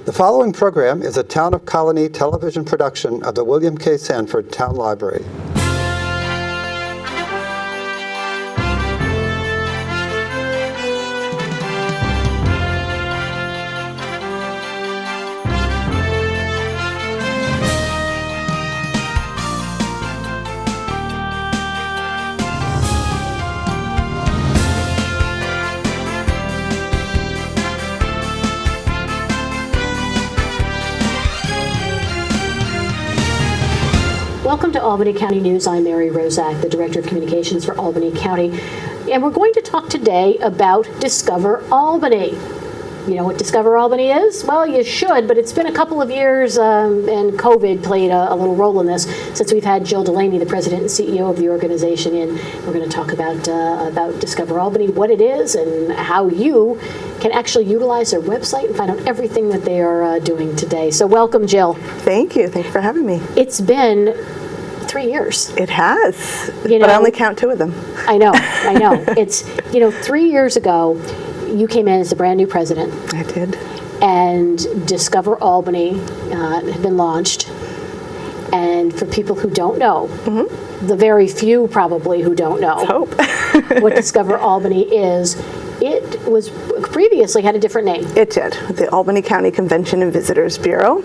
The following program is a Town of Colonie television production of the William K. Sanford Town Library. Welcome to Albany County News. I'm Mary Rozak, the Director of Communications for Albany County, and we're going to talk today about Discover Albany. You know what Discover Albany is? Well, you should, but it's been a couple of years, and COVID played a little role in this since we've had Jill Delaney, the President and CEO of the organization, in. We're going to talk about Discover Albany, what it is, and how you can actually utilize their website and find out everything that they are doing today. So welcome, Jill. Thank you. Thank you for having me. It's been 3 years. It has, but I only count 2 of them. I know. It's, 3 years ago, you came in as the brand new president. I did. And Discover Albany had been launched. And for people who don't know, the very few probably who don't know what Discover Albany is, it was previously had a different name. It did, the Albany County Convention and Visitors Bureau.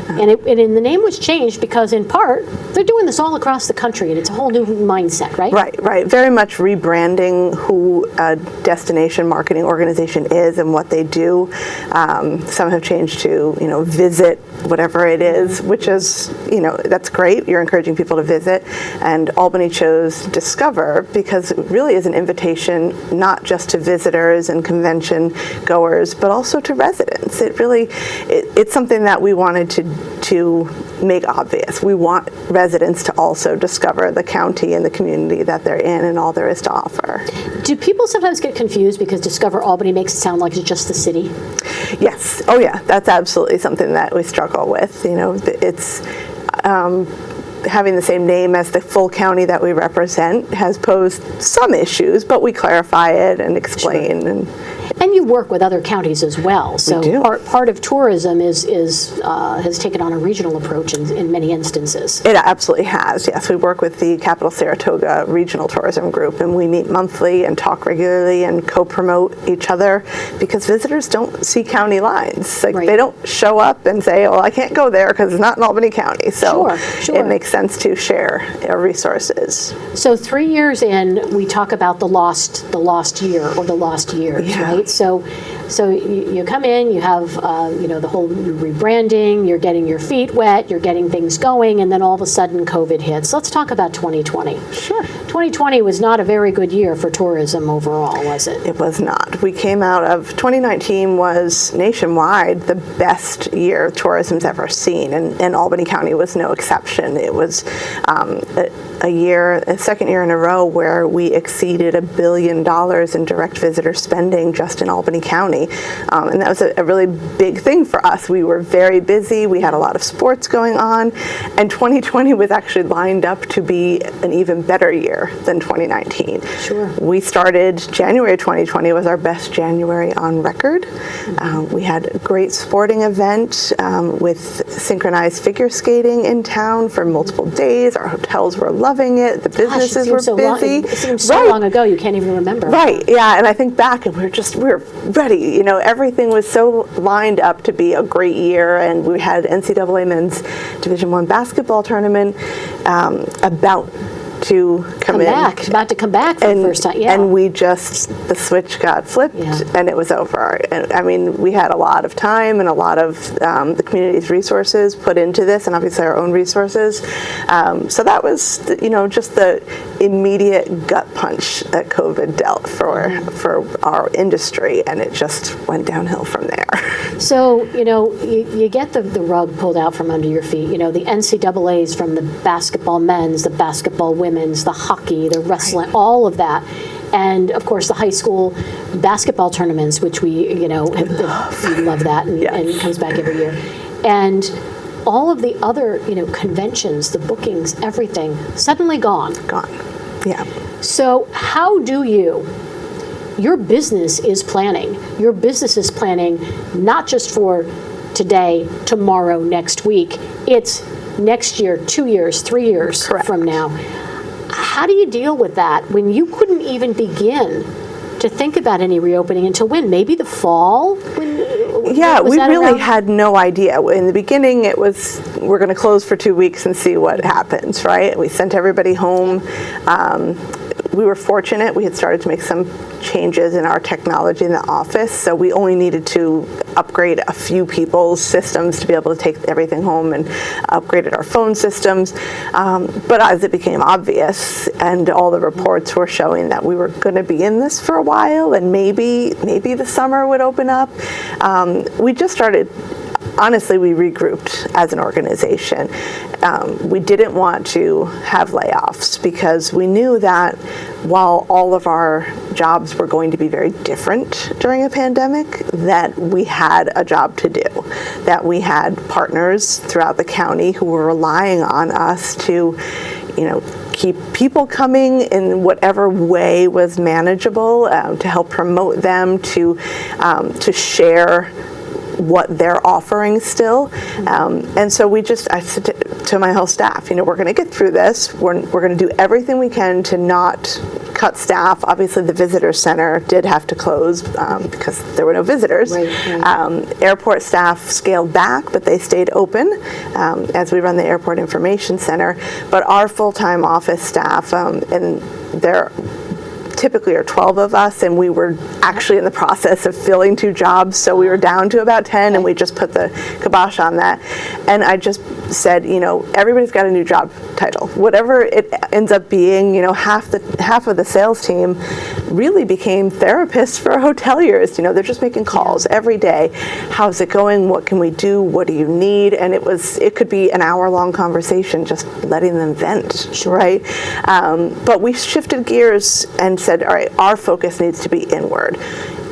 And the name was changed because, in part, they're doing this all across the country, and it's a whole new mindset, right? Right. Very much rebranding who a destination marketing organization is and what they do. Some have changed to, visit whatever it is, which is, that's great. You're encouraging people to visit. And Albany chose Discover because it really is an invitation not just to visitors and convention goers, but also to residents. It's something that we wanted to make obvious. We want residents to also discover the county and the community that they're in and all there is to offer. Do people sometimes get confused because Discover Albany makes it sound like it's just the city? Yes. Oh yeah, that's absolutely something that we struggle with. It's having the same name as the full county that we represent has posed some issues, but we clarify it and explain. Sure. And you work with other counties as well. So we do. Part of tourism has taken on a regional approach in many instances. It absolutely has, yes. We work with the Capital Saratoga Regional Tourism Group, and we meet monthly and talk regularly and co-promote each other because visitors don't see county lines. They don't show up and say, I can't go there because it's not in Albany County. So Sure. It makes sense to share our resources. So 3 years in, we talk about the lost year or the lost years, right? So you come in, you have the whole rebranding, you're getting your feet wet, you're getting things going, and then all of a sudden COVID hits. Let's talk about 2020. Sure. 2020 was not a very good year for tourism overall, was it? It was not. We came out of 2019 was nationwide the best year tourism's ever seen, and Albany County was no exception. It was a second year in a row where we exceeded $1 billion in direct visitor spending just in Albany County. And that was a really big thing for us. We were very busy. We had a lot of sports going on. And 2020 was actually lined up to be an even better year than 2019. Sure. We started January 2020 was our best January on record. We had a great sporting event with synchronized figure skating in town for multiple days. Our hotels were loving it. The businesses were busy. It seems so long ago you can't even remember. Right, yeah, and I think back and we were ready. Everything was so lined up to be a great year, and we had NCAA men's Division I basketball tournament about to about to come back for the first time, And the switch got flipped, and it was over. And I mean, we had a lot of time and a lot of the community's resources put into this, and obviously our own resources. So that was, just the immediate gut punch that COVID dealt for our industry, and it just went downhill from there. So, you get the rug pulled out from under your feet. The NCAAs from the basketball men's, the basketball women's, the hockey, the wrestling, all of that. And of course the high school basketball tournaments, which we love that, and it comes back every year. And all of the other, conventions, the bookings, everything, suddenly gone. Yeah. So how do your business is planning not just for today, tomorrow, next week. It's next year, 2 years, 3 years Correct. from now. How do you deal with that when you couldn't even begin to think about any reopening until when? Maybe the fall? Yeah, Was we that really around? had no idea. In the beginning, it was, we're going to close for 2 weeks and see what happens, right? We sent everybody home. We were fortunate. We had started to make some changes in our technology in the office, so we only needed to upgrade a few people's systems to be able to take everything home, and upgraded our phone systems. But as it became obvious, and all the reports were showing that we were going to be in this for a while, and maybe the summer would open up, we just started. Honestly, we regrouped as an organization. We didn't want to have layoffs because we knew that while all of our jobs were going to be very different during a pandemic, that we had a job to do, that we had partners throughout the county who were relying on us to, keep people coming in whatever way was manageable, to help promote them, to share what they're offering still. And so I said to my whole staff, we're going to get through this. We're going to do everything we can to not cut staff. Obviously, the visitor center did have to close because there were no visitors. Right. Airport staff scaled back, but they stayed open as we run the airport information center. But our full-time office staff, and they're typically are 12 of us, and we were actually in the process of filling 2 jobs, so we were down to about 10, and we just put the kibosh on that. And I just said, everybody's got a new job title, whatever it ends up being. Half of the sales team really became therapists for hoteliers. They're just making calls every day. How's it going? What can we do? What do you need? And it could be an hour-long conversation, just letting them vent, right? But we shifted gears and said, all right, our focus needs to be inward.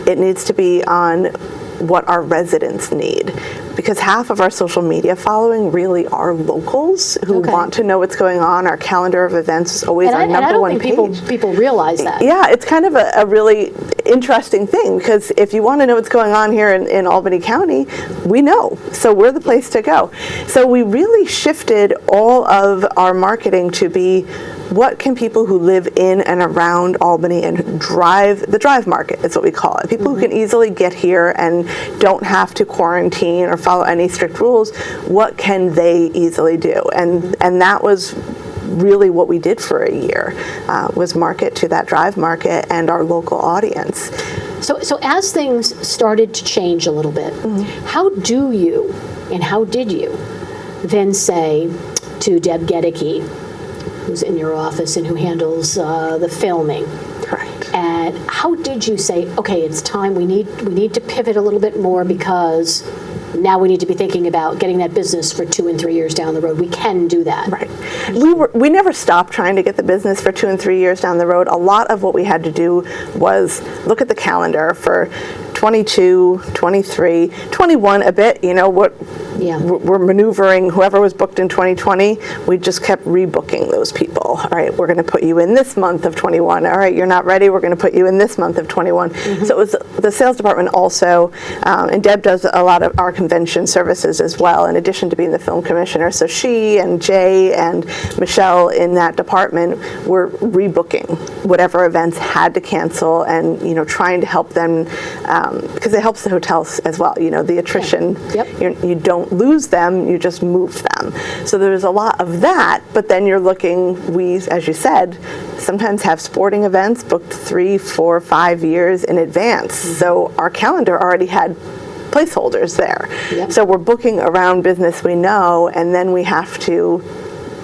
It needs to be on what our residents need, because half of our social media following really are locals who want to know what's going on. Our calendar of events is always our number one page. I don't think people realize that. Yeah, it's kind of a really interesting thing, because if you want to know what's going on here in Albany County, we know. So we're the place to go. So we really shifted all of our marketing to be, what can people who live in and around Albany and the drive market is what we call it. People who can easily get here and don't have to quarantine or follow any strict rules, what can they easily do? And that was really what we did for a year, was market to that drive market and our local audience. So as things started to change a little bit, how do you, and how did you, then say to Deb Gedicke, who's in your office and who handles the filming. Correct. And how did you say, okay, it's time, we need to pivot a little bit more, because now we need to be thinking about getting that business for 2 and 3 years down the road. We can do that. Right. We never stopped trying to get the business for 2 and 3 years down the road. A lot of what we had to do was look at the calendar for 22, 23, 21 a bit, we're maneuvering whoever was booked in 2020. We just kept rebooking those people. All right, we're going to put you in this month of 21. All right, you're not ready. We're going to put you in this month of 21. So it was the sales department also, and Deb does a lot of our convention services as well, in addition to being the film commissioner. So she and Jay and Michelle in that department were rebooking whatever events had to cancel, and trying to help them, because it helps the hotels as well. The attrition, you don't lose them, you just move them. So there's a lot of that, but then you're looking, we, as you said, sometimes have sporting events booked 3, 4, 5 years in advance. So our calendar already had placeholders there. So we're booking around business we know, and then we have to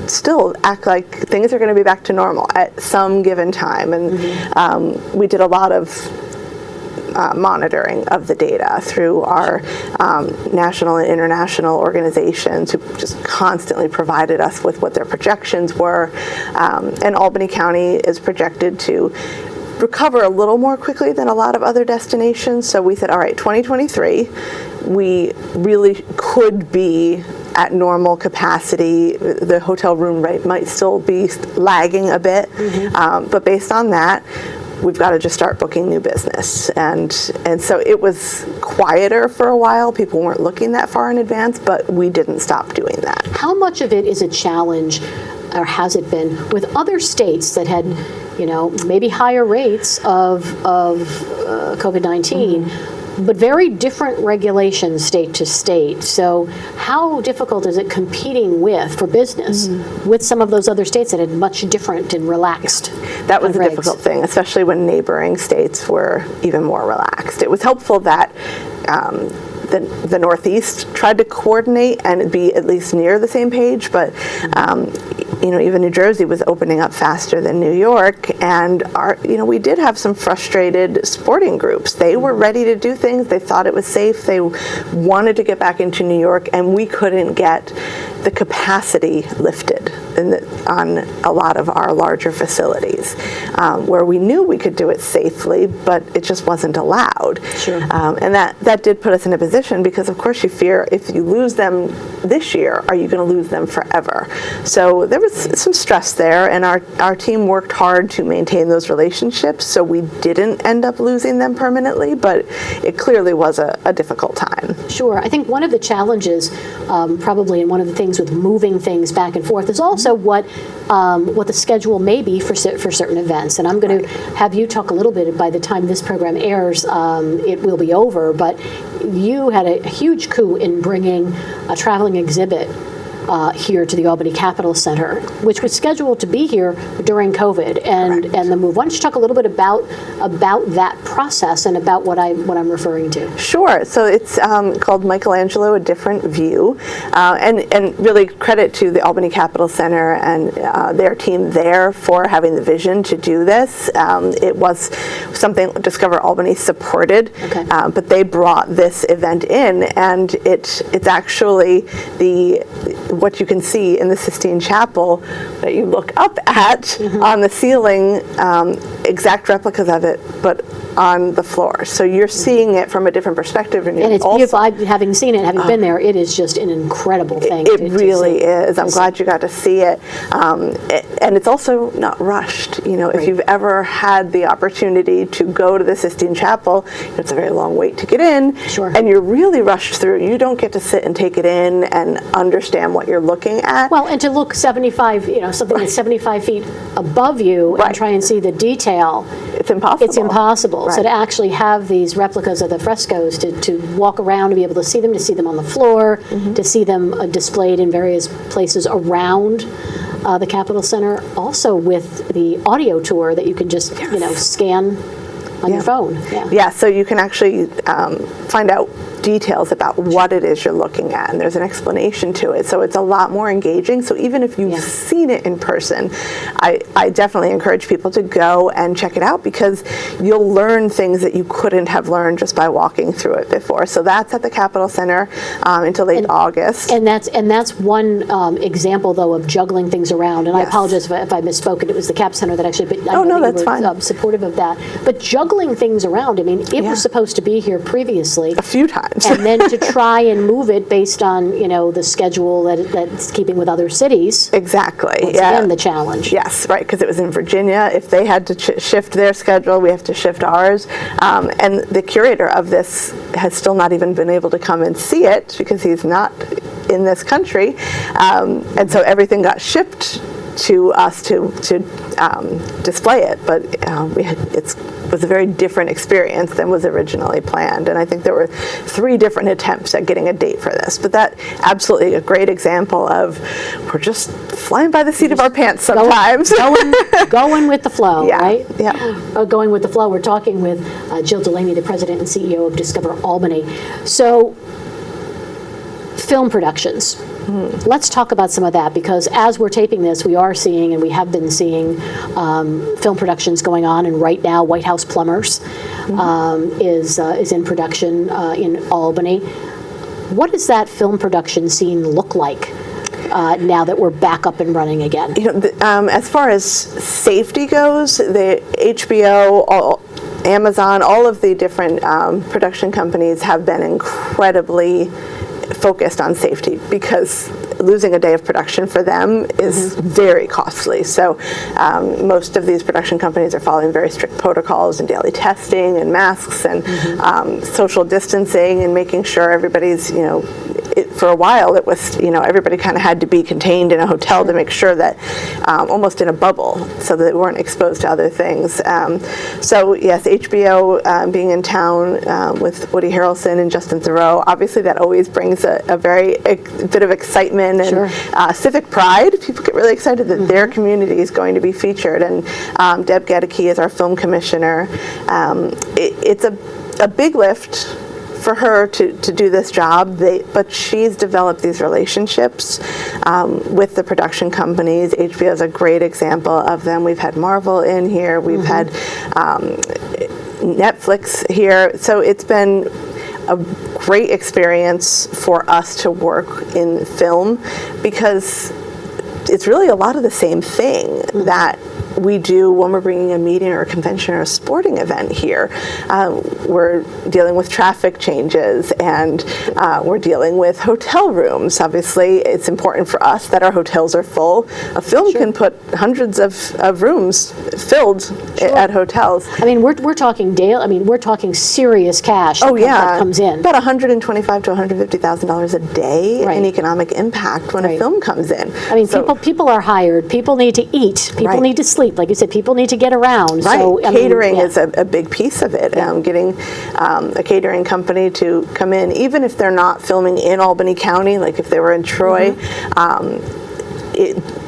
still act like things are going to be back to normal at some given time. And we did a lot of monitoring of the data through our national and international organizations, who just constantly provided us with what their projections were. And Albany County is projected to recover a little more quickly than a lot of other destinations. So we said, all right, 2023, we really could be at normal capacity. The hotel room rate might still be lagging a bit, but based on that, we've got to just start booking new business. And so it was quieter for a while. People weren't looking that far in advance, but we didn't stop doing that. How much of it is a challenge, or has it been, with other states that had, maybe higher rates of COVID-19, but very different regulations state to state? So how difficult is it competing for business with some of those other states that had much different and relaxed? That was a regs? difficult thing, especially when neighboring states were even more relaxed. It was helpful that the Northeast tried to coordinate and be at least near the same page, but even New Jersey was opening up faster than New York, and we did have some frustrated sporting groups. They were ready to do things. They thought it was safe. They wanted to get back into New York, and we couldn't get the capacity lifted on a lot of our larger facilities, where we knew we could do it safely, but it just wasn't allowed. Sure. And that did put us in a position, because of course you fear, if you lose them this year, are you going to lose them forever? So there was some stress there, and our team worked hard to maintain those relationships, so we didn't end up losing them permanently, but it clearly was a difficult time. Sure. I think one of the challenges, probably, and one of the things with moving things back and forth, is also what the schedule may be for certain events. And I'm going to have you talk a little bit. By the time this program airs, it will be over, but you had a huge coup in bringing a traveling exhibit here to the Albany Capitol Center, which was scheduled to be here during COVID and the move. Why don't you talk a little bit about that process and about what I'm referring to? Sure. So it's called Michelangelo: A Different View, and really credit to the Albany Capitol Center and their team there for having the vision to do this. It was something Discover Albany supported, but they brought this event in, and it's actually what you can see in the Sistine Chapel that you look up at on the ceiling, exact replicas of it, but on the floor. So you're seeing it from a different perspective. And it's beautiful. Having seen it, having been there, it is just an incredible thing. It really is. I'm glad you got to see it. And it's also not rushed. If you've ever had the opportunity to go to the Sistine Chapel, it's a very long wait to get in. Sure. And you're really rushed through. You don't get to sit and take it in and understand what you're looking at. Well, and to look 75, something that's 75 feet above you and try and see the detail. It's impossible. It's impossible. Right. So to actually have these replicas of the frescoes, to walk around and be able to see them on the floor, to see them displayed in various places around the Capitol Center, also with the audio tour that you can just, scan on your phone. Yeah, so you can actually find out details about what it is you're looking at, and there's an explanation to it, so it's a lot more engaging. So even if you've seen it in person, I definitely encourage people to go and check it out, because you'll learn things that you couldn't have learned just by walking through it before. So that's at the Capitol Center until late August. And that's one example, though, of juggling things around. And I apologize if I misspoke. It was the Cap Center that actually, but I know that that's you were fine. Supportive of that. But juggling things around, I mean, it was supposed to be here previously. A few times. And then to try and move it based on, the schedule that's keeping with other cities. Exactly. Once again, the challenge. Yes, right, because it was in Virginia. If they had to shift their schedule, we have to shift ours. And the curator of this has still not even been able to come and see it, because he's not in this country. And so everything got shipped to us to display it, but it was a very different experience than was originally planned, and I think there were 3 different attempts at getting a date for this, but that absolutely a great example of we're just flying by the seat of our pants sometimes. Going with the flow, right? Yeah. Going with the flow. We're talking with Jill Delaney, the president and CEO of Discover Albany. So, film productions. Let's talk about some of that, because as we're taping this, we are seeing, and we have been seeing, film productions going on. And right now, White House Plumbers is in production in Albany. What does that film production scene look like now that we're back up and running again? As far as safety goes, the HBO, Amazon, all of the different production companies have been incredibly focused on safety, because losing a day of production for them is very costly. So most of these production companies are following very strict protocols and daily testing and masks and social distancing and making sure everybody's, for a while it was, everybody kind of had to be contained in a hotel to make sure that, almost in a bubble, so that they weren't exposed to other things. So yes, HBO being in town with Woody Harrelson and Justin Theroux, obviously that always brings a bit of excitement and civic pride. People get really excited that their community is going to be featured, and Deb Gedeke is our film commissioner. It's a big lift for her to do this job, but she's developed these relationships with the production companies. HBO is a great example of them. We've had Marvel in here, we've had Netflix here, so it's been a great experience for us to work in film, because it's really a lot of the same thing that we do when we're bringing a meeting or a convention or a sporting event here. We're dealing with traffic changes, and we're dealing with hotel rooms. Obviously, it's important for us that our hotels are full. A film can put hundreds of rooms filled at hotels. I mean, we're talking daily. I mean, we're talking serious cash. That comes in. About $125,000 to $150,000 a day in economic impact when a film comes in. I mean, people are hired. People need to eat. People need to sleep. Like you said, people need to get around. Right. So, catering is a big piece of it. Getting a catering company to come in, even if they're not filming in Albany County, like if they were in Troy,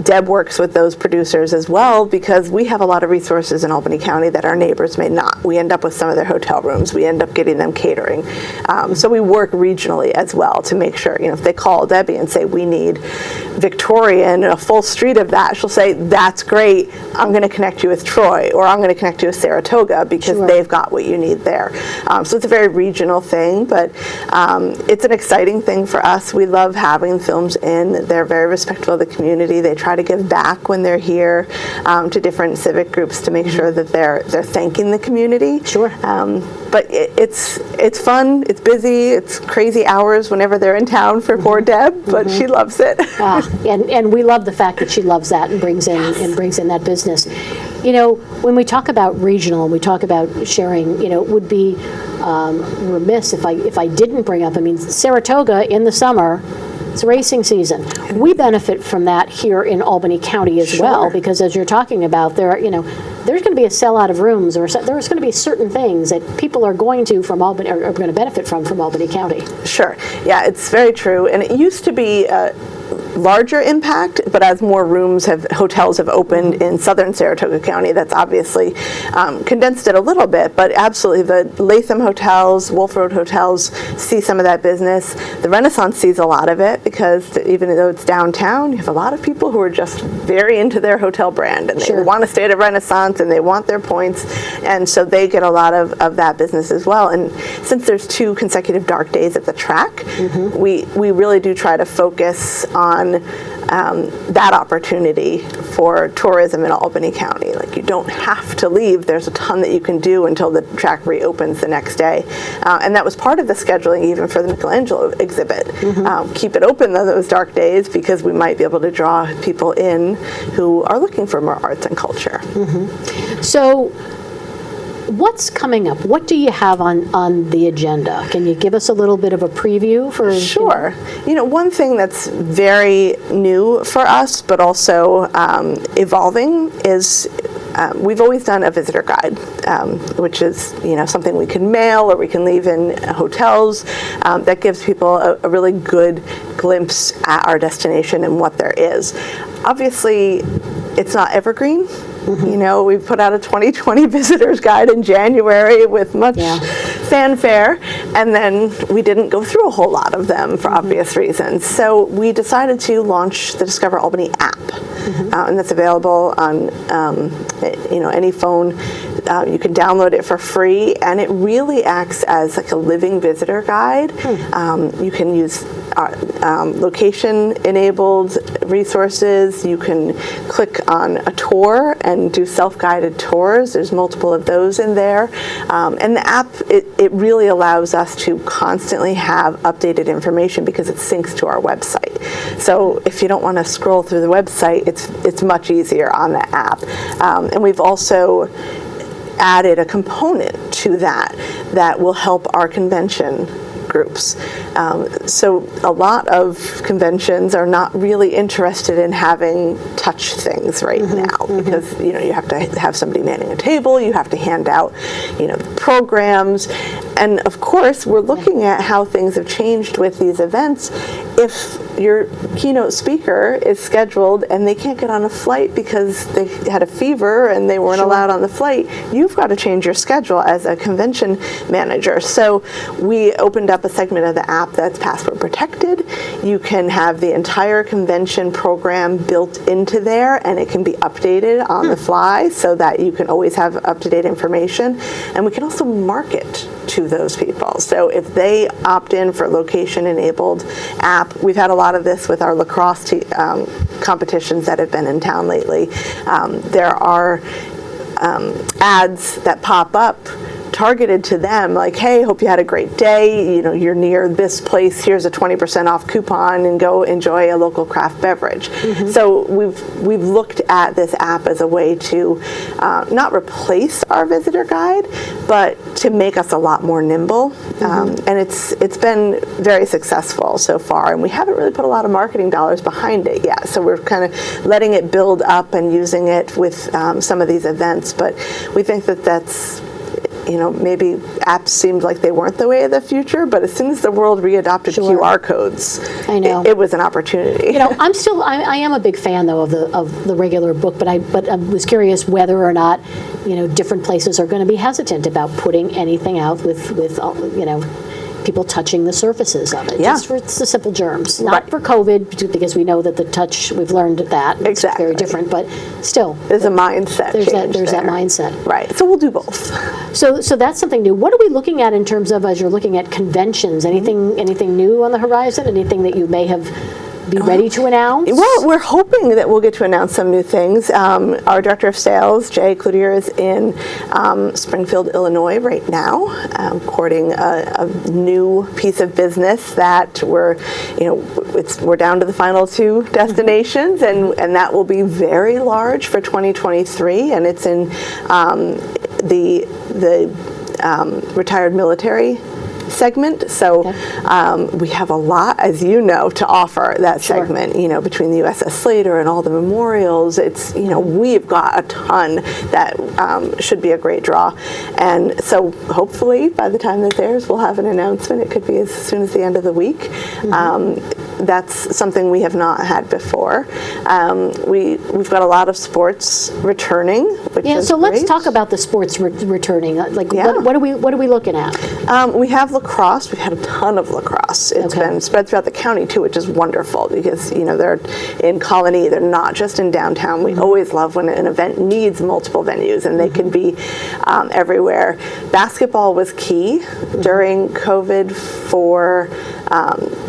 Deb works with those producers as well, because we have a lot of resources in Albany County that our neighbors may not. We end up with some of their hotel rooms. We end up getting them catering. So we work regionally as well to make sure, if they call Debbie and say, we need Victorian and a full street of that, she'll say, that's great. I'm going to connect you with Troy, or I'm going to connect you with Saratoga, because they've got what you need there. So it's a very regional thing, but it's an exciting thing for us. We love having films in. They're very respectful of the community. They try to give back when they're here to different civic groups to make sure that they're thanking the community. But it's fun, it's busy, it's crazy hours whenever they're in town for poor Deb, but she loves it. And we love the fact that she loves that and brings in that business. When we talk about regional and we talk about sharing, it would be remiss if I didn't bring up. I mean, Saratoga in the summer, it's racing season. We benefit from that here in Albany County as well, because as you're talking about, there's going to be a sellout of rooms, or there's going to be certain things that people are going to from Albany are going to benefit from Albany County. Sure. Yeah, it's very true. And it used to be larger impact, but as more hotels have opened in southern Saratoga County, that's obviously condensed it a little bit, but absolutely the Latham hotels, Wolf Road hotels see some of that business. The Renaissance sees a lot of it, because even though it's downtown, you have a lot of people who are just very into their hotel brand, and they want to stay at a Renaissance and they want their points, and so they get a lot of that business as well. And since there's 2 consecutive dark days at the track, we really do try to focus on that opportunity for tourism in Albany County. Like, you don't have to leave. There's a ton that you can do until the track reopens the next day. And that was part of the scheduling even for the Michelangelo exhibit. Keep it open on those dark days, because we might be able to draw people in who are looking for more arts and culture. So what's coming up? What do you have on the agenda? Can you give us a little bit of a preview for? Sure. One thing that's very new for us, but also evolving, is we've always done a visitor guide, which is something we can mail or we can leave in hotels, that gives people a really good glimpse at our destination and what there is. Obviously, it's not evergreen. We put out a 2020 visitors guide in January with much fanfare, and then we didn't go through a whole lot of them for obvious reasons. So we decided to launch the Discover Albany app, and that's available on any phone. You can download it for free, and it really acts as like a living visitor guide. You can use location-enabled resources. You can click on a tour and do self-guided tours. There's multiple of those in there. And the app, it really allows us to constantly have updated information because it syncs to our website. So if you don't want to scroll through the website, it's much easier on the app. And we've also added a component to that will help our convention groups. So a lot of conventions are not really interested in having touch things right now because you have to have somebody manning a table, you have to hand out programs, and of course we're looking at how things have changed with these events. If your keynote speaker is scheduled and they can't get on a flight because they had a fever and they weren't allowed on the flight, you've got to change your schedule as a convention manager. So we opened up a segment of the app that's password protected. You can have the entire convention program built into there, and it can be updated on the fly so that you can always have up-to-date information. And we can also market to those people. So if they opt in for location-enabled app, we've had a lot of this with our lacrosse competitions that have been in town lately. There are ads that pop up targeted to them, like, hey, hope you had a great day, you're near this place, here's a 20% off coupon and go enjoy a local craft beverage. So we've looked at this app as a way to not replace our visitor guide, but to make us a lot more nimble. And it's been very successful so far, and we haven't really put a lot of marketing dollars behind it yet, so we're kind of letting it build up and using it with some of these events. But we think that that's maybe apps seemed like they weren't the way of the future, but as soon as the world readopted QR codes, I know. It was an opportunity. I am a big fan though of the regular book, but I was curious whether or not different places are going to be hesitant about putting anything out with people touching the surfaces of it. Just for the simple germs, not for COVID, because we know that the touch, we've learned that it's very different, but still. There's a mindset change There's that mindset. Right, so we'll do both. So that's something new. What are we looking at in terms of, as you're looking at conventions, anything new on the horizon, anything that you may have be ready to announce? Well, we're hoping that we'll get to announce some new things. Our Director of Sales, Jay Cloutier, is in Springfield, Illinois right now, courting a new piece of business that we're down to the final 2 destinations, and that will be very large for 2023, and it's in the retired military segment. So we have a lot, as you know, to offer that segment, between the USS Slater and all the memorials. It's, we've got a ton that should be a great draw. And so hopefully by the time that airs, we'll have an announcement. It could be as soon as the end of the week. That's something we have not had before. We've got a lot of sports returning, which is so great. let's talk about the sports returning. What are we looking at? We have lacrosse. We've had a ton of lacrosse. It's been spread throughout the county too, which is wonderful because they're in Colonie. They're not just in downtown. We always love when an event needs multiple venues, and they can be everywhere. Basketball was key during COVID for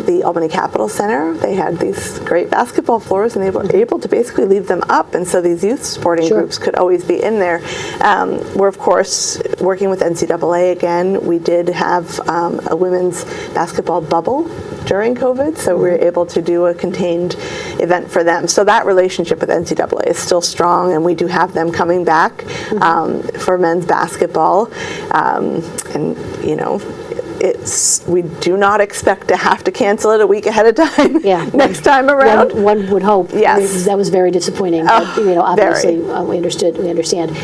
the Albany Capitol Center. They had these great basketball floors, and they were able to basically leave them up, and so these youth sporting groups could always be in there. We're of course working with NCAA again. We did have a women's basketball bubble during COVID, so we were able to do a contained event for them. So that relationship with NCAA is still strong, and we do have them coming back for men's basketball. We do not expect to have to cancel it a week ahead of time next time around. One would hope. Yes. That was very disappointing. But, obviously, we understand.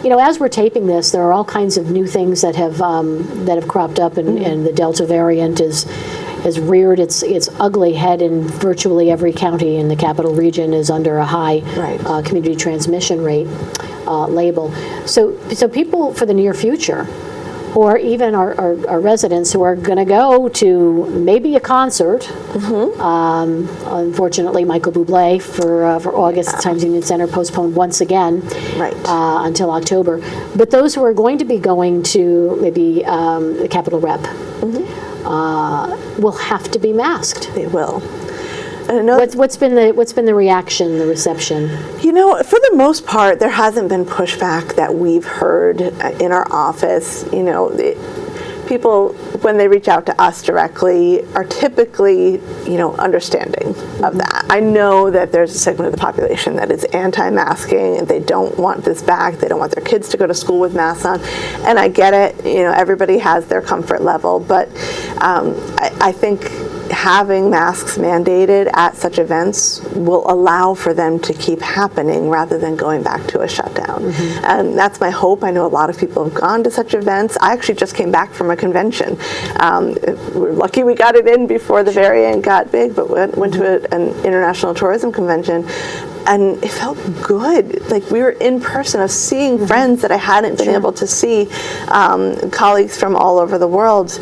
As we're taping this, there are all kinds of new things that have cropped up, and the Delta variant has reared its ugly head in virtually every county in the capital region, is under a high community transmission rate label. So people for the near future, or even our residents who are going to go to maybe a concert. Unfortunately, Michael Bublé for August at Times Union Center postponed once again until October. But those who are going to be going to maybe the Capitol Rep will have to be masked. They will. What's been the reaction, the reception? You know, for the most part, there hasn't been pushback that we've heard in our office. You know, people, when they reach out to us directly, are typically, understanding of that. I know that there's a segment of the population that is anti-masking, and they don't want this back. They don't want their kids to go to school with masks on, and I get it. Everybody has their comfort level, but I think having masks mandated at such events will allow for them to keep happening rather than going back to a shutdown. And that's my hope. I know a lot of people have gone to such events. I actually just came back from a convention. We're lucky we got it in before the variant got big, but went to an international tourism convention. And it felt good. Like we were in person, of seeing friends that I hadn't been able to see, colleagues from all over the world.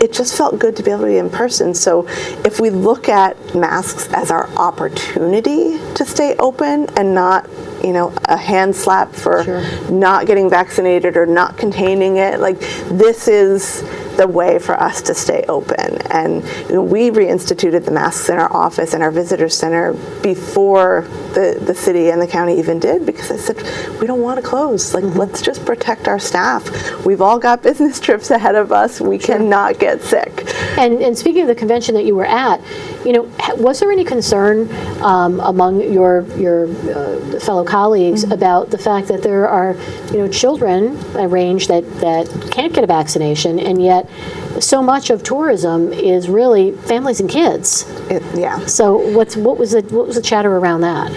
It just felt good to be able to be in person. So if we look at masks as our opportunity to stay open and not, a hand slap for not getting vaccinated or not containing it, like this is the way for us to stay open. And we reinstituted the masks in our office and our visitor center before the city and the county even did, because I said, we don't want to close. Like, let's just protect our staff. We've all got business trips ahead of us. We cannot get sick. And speaking of the convention that you were at, was there any concern among your fellow colleagues about the fact that there are, children a range that can't get a vaccination, and yet so much of tourism is really families and kids? So what was the chatter around that?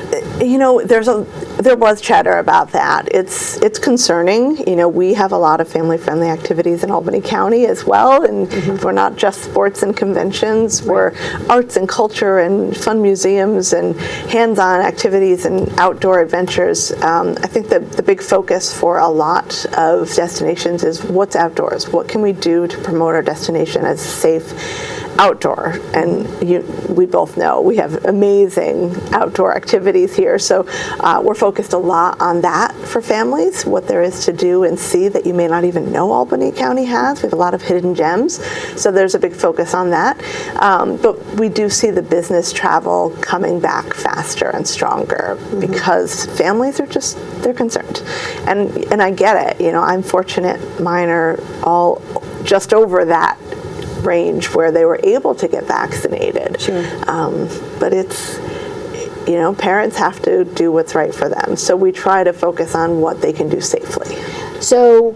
There was chatter about that. It's concerning. We have a lot of family-friendly activities in Albany County as well, and we're not just sports and conventions. We're arts and culture and fun museums and hands-on activities and outdoor adventures. I think the big focus for a lot of destinations is what's outdoors. What can we do to promote our destination as safe outdoor? And we both know we have amazing outdoor activities here, so we're focused a lot on that for families, what there is to do and see that you may not even know Albany County has. We have a lot of hidden gems, so there's a big focus on that. But we do see the business travel coming back faster and stronger because families are they're concerned. And I get it. I'm fortunate mine are all just over that range where they were able to get vaccinated. But it's, parents have to do what's right for them. So we try to focus on what they can do safely. So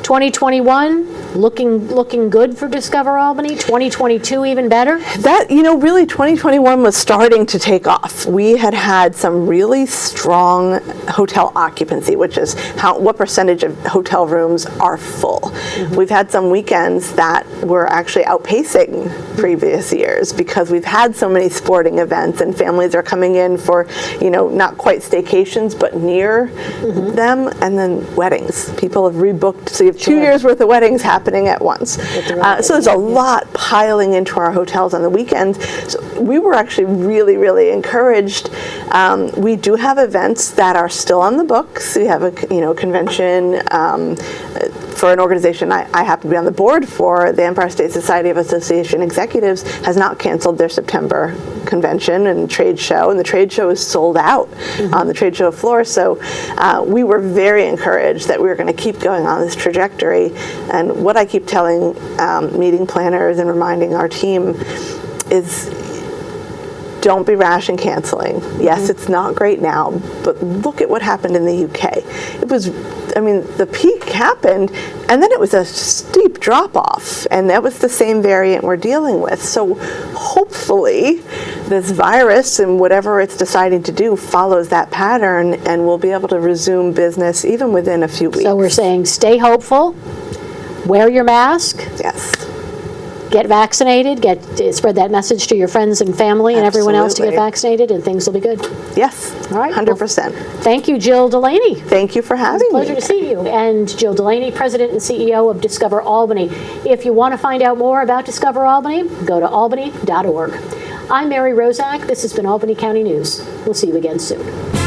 2021, looking good for Discover Albany. 2022 even better. That, really 2021 was starting to take off. We had some really strong hotel occupancy, which is what percentage of hotel rooms are full. We've had some weekends that were actually outpacing previous years because we've had so many sporting events and families are coming in for, not quite staycations, but near them, and then weddings. People have rebooked, so you have 2 years worth of weddings happening at once. So there's a lot piling into our hotels on the weekends. So we were actually really, really encouraged. We do have events that are still on the books. We have a convention for an organization I happen to be on the board for. The Empire State Society of Association Executives has not canceled their September convention and trade show, and the trade show is sold out on the trade show floor. So we were very encouraged that we were going to keep going on this trajectory. And what I keep telling meeting planners and reminding our team is, don't be rash in canceling. Yes, it's not great now, but look at what happened in the UK. The peak happened, and then it was a steep drop-off, and that was the same variant we're dealing with. So hopefully this virus and whatever it's deciding to do follows that pattern, and we'll be able to resume business even within a few weeks. So we're saying stay hopeful, wear your mask. Yes. Get vaccinated, spread that message to your friends and family and everyone else to get Absolutely. vaccinated, and things will be good. Yes, All right. 100%. Thank you, Jill Delaney. Thank you for having me. Pleasure to see you. And Jill Delaney, President and CEO of Discover Albany. If you want to find out more about Discover Albany, go to albany.org. I'm Mary Rozak. This has been Albany County News. We'll see you again soon.